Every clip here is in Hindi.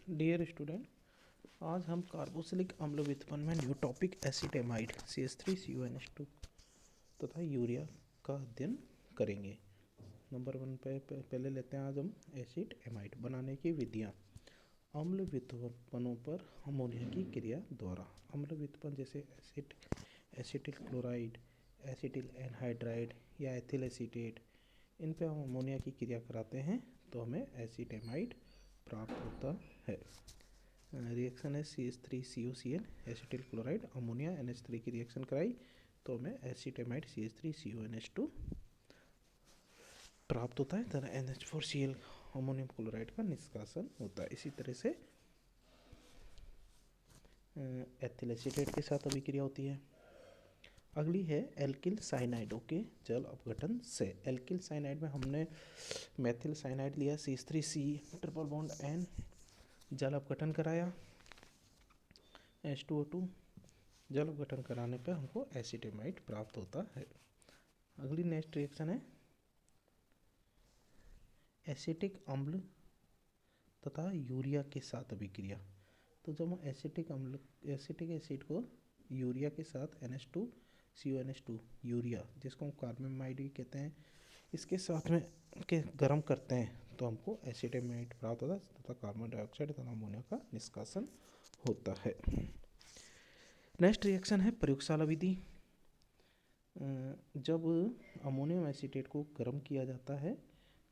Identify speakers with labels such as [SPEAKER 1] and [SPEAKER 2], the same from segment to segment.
[SPEAKER 1] डियर स्टूडेंट, आज हम कार्बोक्सिलिक अम्ल व्युत्पन्न में न्यू टॉपिक एसिटेमाइड CH3CONH2 तथा यूरिया का अध्ययन करेंगे। नंबर 1 पे पहले लेते हैं आज हम एसिटेमाइड बनाने की विधियाँ। अम्ल व्युत्पन्नों पर अमोनिया की क्रिया द्वारा अम्ल व्युत्पन्न जैसे एसिटिल क्लोराइड, एसिटिल एनहाइड्राइड या एथिल एसीटेट, इन पे हम अमोनिया की क्रिया कराते हैं तो हमें एसिटेमाइड प्राप्त होता है। रिएक्शन है CH3COCl acetyl chloride ammonia NH3 की रिएक्शन कराई तो हमें एसिटेमाइड CH3CONH2 प्राप्त होता है। तरह NH4Cl अमोनियम क्लोराइड का निष्कासन होता है। इसी तरह से एथिल एसीटेट के साथ अभिक्रिया होती है। अगली है एल्किल साइनाइडों के जल अपघटन से। एल्किल साइनाइड में हमने मेथिल साइनाइड लिया, CH3C ट्रिपल बॉन्ड N, जल अपघटन कराया H2O2, जल अपघटन कराने पर हमको एसिटेमाइड प्राप्त होता है। अगली नेक्स्ट रिएक्शन है एसिटिक अम्ल तथा यूरिया के साथ अभिक्रिया। तो जब हम एसिटिक एसिड को यूरिया के साथ NH2CONH2 यूरिया, जिसको हम कार्बेमाइड भी कहते हैं, इसके साथ में के गर्म करते हैं तो हमको एसिटेमाइड प्राप्त होता है तथा कार्बन डाइऑक्साइड तथा अमोनिया का निष्कासन होता है। नेक्स्ट रिएक्शन है प्रयोगशाला विधि। जब अमोनियम एसीटेट को गर्म किया जाता है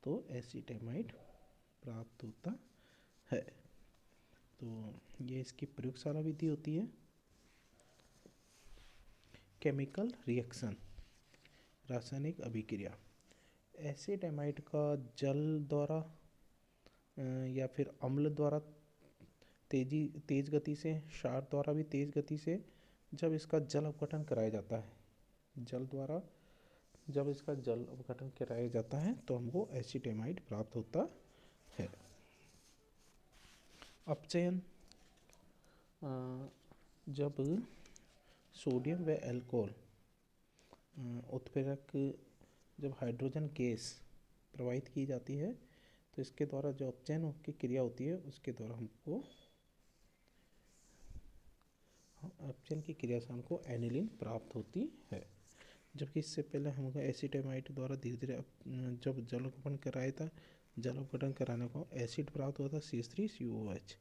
[SPEAKER 1] तो एसिटेमाइड प्राप्त होता है। तो ये इसकी प्रयोगशाला विधि होती है। केमिकल रिएक्शन, रासायनिक अभिक्रिया। एसिटेमाइड का जल द्वारा या फिर अम्ल द्वारा तेज गति से, क्षार द्वारा भी तेज गति से जब इसका जल अपघटन कराया जाता है, जल द्वारा जब इसका जल अपघटन कराया जाता है तो हमको एसिटेमाइड प्राप्त होता है। अपचयन, जब सोडियम व एल्कोहल उत्प्रेरक जब हाइड्रोजन गैस प्रवाहित की जाती है तो इसके द्वारा जो अपचयन की क्रिया होती है उसके द्वारा हमको अपचयन की क्रिया से हमको एनिलीन प्राप्त होती है। जबकि इससे पहले हमको एसिटेमाइड द्वारा धीरे धीरे जब जल अपघटन कराया था, जल अपघटन कराने को एसिड प्राप्त होता CH3COOH,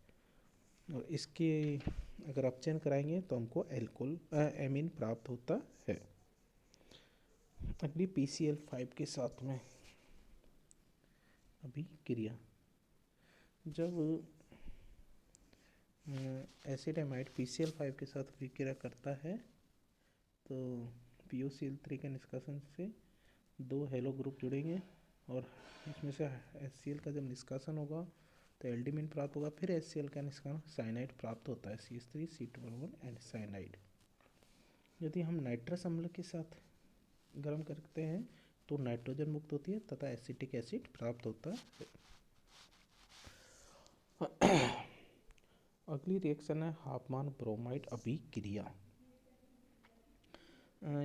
[SPEAKER 1] और इसके अगर अपचयन कराएंगे तो हमको एमीन प्राप्त होता है। अगली PCl5 के साथ में अभिक्रिया। जब एसिटेमाइड PCl5 के साथ अभिक्रिया करता है तो PuCl3 के निष्कासन से 2 हेलो ग्रुप जुड़ेंगे और इसमें से HCl का जब निष्कासन होगा तो एल्डिमिन प्राप्त होगा। फिर HCl का निष्कासन साइनाइड प्राप्त होता है, CH3C2 एंड साइनाइड। यदि हम नाइट्रस अम्ल के साथ गर्म करते हैं तो नाइट्रोजन मुक्त होती है तथा एसिटिक एसिड प्राप्त होता है। अगली रिएक्शन है हाफमान ब्रोमाइड अभिक्रिया।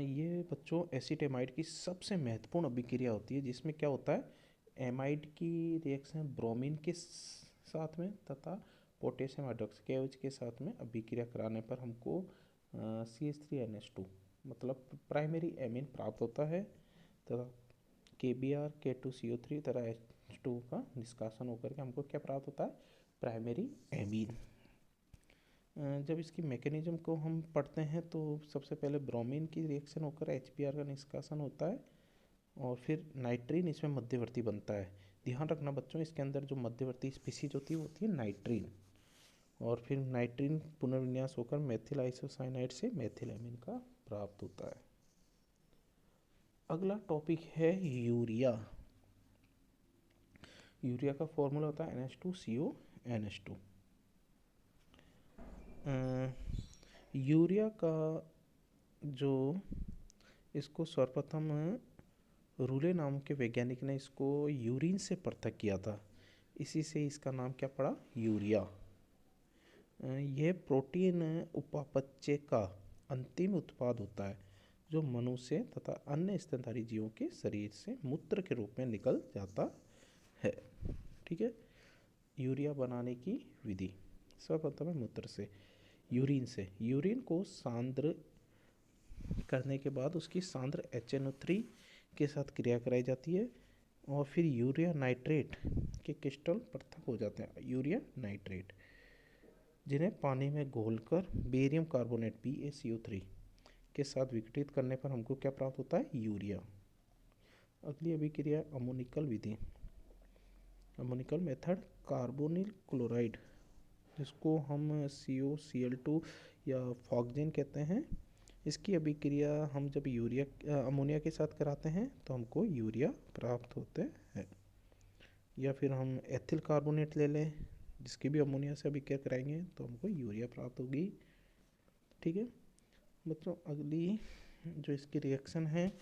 [SPEAKER 1] ये बच्चों एसिटेमाइड की सबसे महत्वपूर्ण अभिक्रिया होती है, जिसमें क्या होता है, एमाइड की रिएक्शन ब्रोमीन के साथ में तथा पोटेशियम हाइड्रोक्साइड KOH के साथ में अभिक्रिया कराने पर हमको CH3NH2 मतलब प्राइमरी एमीन प्राप्त होता है तथा KBr K2CO3 तरह H2 का निष्कासन होकर के हमको क्या प्राप्त होता है, प्राइमरी एमीन। जब इसकी मैकेनिज्म को हम पढ़ते हैं तो सबसे पहले ब्रोमीन की रिएक्शन होकर HBr का निष्कासन होता है और फिर नाइट्रीन इसमें मध्यवर्ती बनता है। ध्यान रखना बच्चों, इसके अंदर जो मध्यवर्ती स्पीशीज होती है वो होती है नाइट्रीन, और फिर नाइट्रीन पुनर्विन्यास होकर मेथिल आइसोसाइनाइड से मेथिल एमीन का प्राप्त होता है। अगला टॉपिक है यूरिया। यूरिया का फॉर्मूला होता है NH2CONH2। यूरिया का जो इसको सर्वप्रथम रूले नाम के वैज्ञानिक ने इसको यूरिन से पृथक किया था, इसी से इसका नाम क्या पड़ा, यूरिया। यह प्रोटीन उपापचय का अंतिम उत्पाद होता है जो मनुष्य तथा अन्य स्तनधारी जीवों के शरीर से मूत्र के रूप में निकल जाता है। ठीक है। यूरिया बनाने की विधि। सर्वप्रथम है मूत्र से, यूरिन से। यूरिन को सांद्र करने के बाद उसकी सांद्र HNO3 के साथ क्रिया कराई जाती है और फिर यूरिया नाइट्रेट के क्रिस्टल पृथक हो जाते हैं, यूरिया नाइट्रेट, जिन्हें पानी में घोलकर बेरियम कार्बोनेट BaCO3 के साथ विघटित करने पर हमको क्या प्राप्त होता है, यूरिया। अगली अभिक्रिया अमोनिकल विधि, अमोनिकल मेथड। कार्बोनिल क्लोराइड, जिसको हम COCl2 या फॉक्जेन कहते हैं, इसकी अभिक्रिया हम जब अमोनिया के साथ कराते हैं तो हमको यूरिया प्राप्त होते हैं। या फिर हम एथिल कार्बोनेट ले लें, जिसकी भी अमोनिया से अभिक्रिया कराएंगे तो हमको यूरिया प्राप्त होगी। ठीक है बच्चों, अगली जो इसकी रिएक्शन है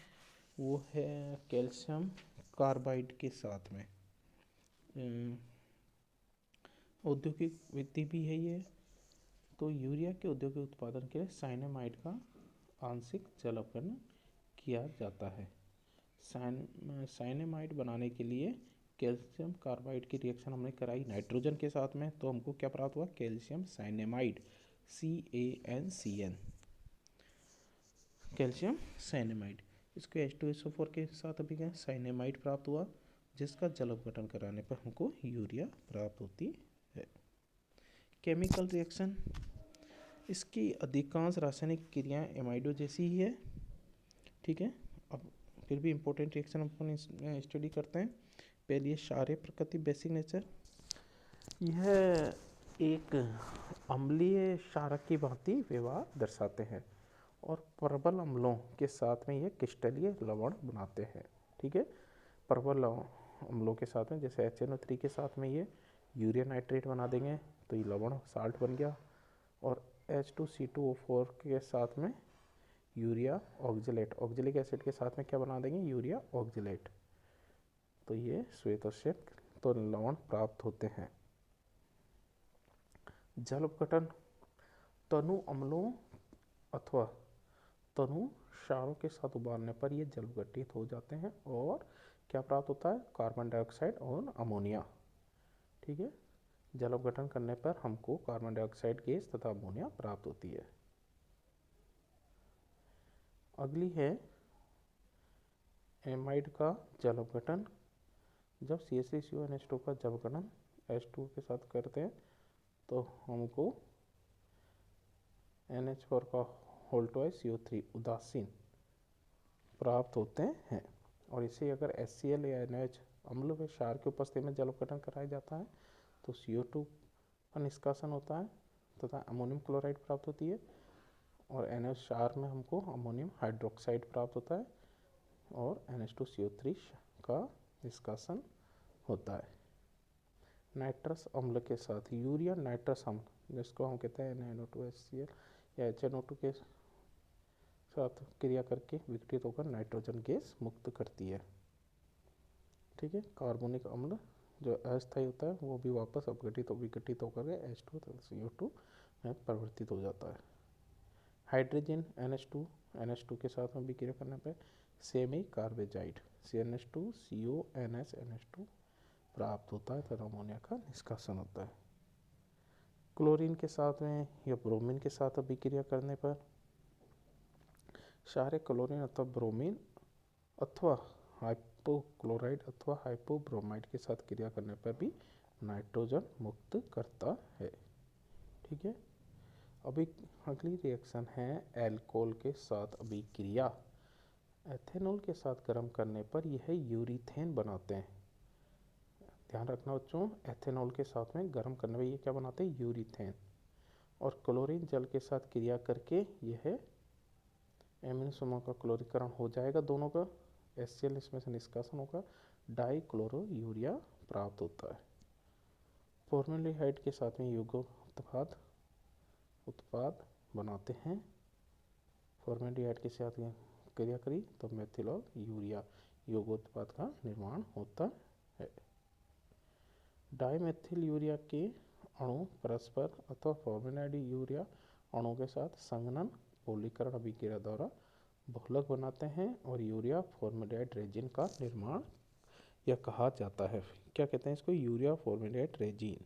[SPEAKER 1] वो है कैल्शियम कार्बाइड के साथ में। औद्योगिक विधि भी है ये। तो यूरिया के औद्योगिक उत्पादन के लिए साइनेमाइड का आंशिक जल अपघटन किया जाता है। साइनेमाइड बनाने के लिए कैल्शियम कार्बाइड की रिएक्शन हमने कराई नाइट्रोजन के साथ में, तो हमको क्या प्राप्त हुआ, calcium cyanamide, CaNCN, calcium cyanamide. इसको H2SO4 के साथ अभी क्या साइनेमाइड प्राप्त हुआ, जिसका जल अपघटन कराने पर हमको यूरिया प्राप्त होती है। केमिकल रिएक्शन, इसकी अधिकांश रासायनिक क्रियाएं एमाइडो जैसी ही है। ठीक है, अब फिर भी इम्पोर्टेंट रिएक्शन अपन स्टडी करते हैं। पहले ये क्षारीय प्रकृति, बेसिक नेचर। यह एक अम्लीय क्षारक की भांति व्यवहार दर्शाते हैं और प्रबल अम्लों के साथ में ये क्रिस्टलीय लवण बनाते हैं। ठीक है, प्रबल अम्लों के साथ में, जैसे HNO3 के साथ में ये यूरिया नाइट्रेट बना देंगे तो ये लवण साल्ट बन गया, और H2C2O4 के साथ में यूरिया ऑक्जेलेट, ऑक्जेलिक एसिड के साथ में क्या बना देंगे, यूरिया ऑक्जेलेट, तो ये श्वेतोष्यक तो लवण प्राप्त होते हैं। जल अपघटन, तनु अम्लों अथवा तनु क्षारों के साथ उबालने पर ये जल अपघटित हो जाते हैं और क्या प्राप्त होता है, कार्बन डाइऑक्साइड और अमोनिया। ठीक है, जल अपघटन करने पर हमको कार्बन डाइऑक्साइड गैस तथा अमोनिया प्राप्त होती है। अगली है एमाइड का जल अपघटन। जब CH3CONH2 का जल अपघटन H2 के साथ करते हैं तो हमको NH4 का होल ट्वाइस CO3 उदासीन प्राप्त होते हैं, और इसे अगर HCl या NH अम्ल व क्षार की उपस्थिति में जल अपघटन कराया जाता है तो CO2 का निष्कासन होता है तथा अमोनियम क्लोराइड प्राप्त होती है, और NH क्षार में हमको अमोनियम हाइड्रोक्साइड प्राप्त होता है और NH2CO3 का निष्कासन होता है। नाइट्रस अम्ल के साथ यूरिया नाइट्रस अम्ल, जिसको हम कहते हैं NaNO2HCl या HNO2 के साथ क्रिया करके विघटित होकर नाइट्रोजन गैस मुक्त करती है। ठीक है, कार्बोनिक अम्ल जो अस्थायी होता है वो भी वापस विघटित होकर के H2CO2 में परिवर्तित हो जाता है। हाइड्रोजन NH2 के साथ में विक्रिया करने पर सेमी कार्बेजाइड CN2CONH2 प्राप्त होता है तथा अमोनिया का निष्कासन होता है। क्लोरीन के साथ में या ब्रोमीन के साथ अभिक्रिया करने पर क्षारीय क्लोरीन अथवा ब्रोमीन अथवा हाइपोक्लोराइड अथवा हाइपोब्रोमाइड के साथ क्रिया करने पर भी नाइट्रोजन मुक्त करता है। ठीक है, अभी अगली रिएक्शन है एल्कोहल के साथ अभिक्रिया। एथेनॉल के साथ गर्म करने पर यह यूरीथेन बनाते हैं। ध्यान रखना बच्चों, एथेनॉल के साथ में गर्म करने पर ये क्या बनाते हैं, यूरीथेन। और क्लोरीन जल के साथ क्रिया करके यह एमिनो समूह का क्लोरीकरण हो जाएगा, दोनों का HCl इसमें से निष्कासन होगा, डाइक्लोरो यूरिया प्राप्त होता है। फॉर्मेल्डिहाइड के साथ में यौगिक उत्पाद बनाते हैं। फॉर्मेल्डिहाइड के साथ क्रिया करी तो मेथिल और यूरिया यौगिकोत्पाद का निर्माण होता है। डाइमेथिल यूरिया के अणु परस्पर अथवा फॉर्मेल्डिहाइड यूरिया अणु के साथ संघनन बहुलीकरण अभिक्रिया द्वारा बहुलक बनाते हैं और यूरिया फॉर्मेल्डिहाइड रेजिन का निर्माण यह कहा जाता है। क्या कहते हैं इसको, यूरिया फॉर्मेल्डिहाइड रेजिन।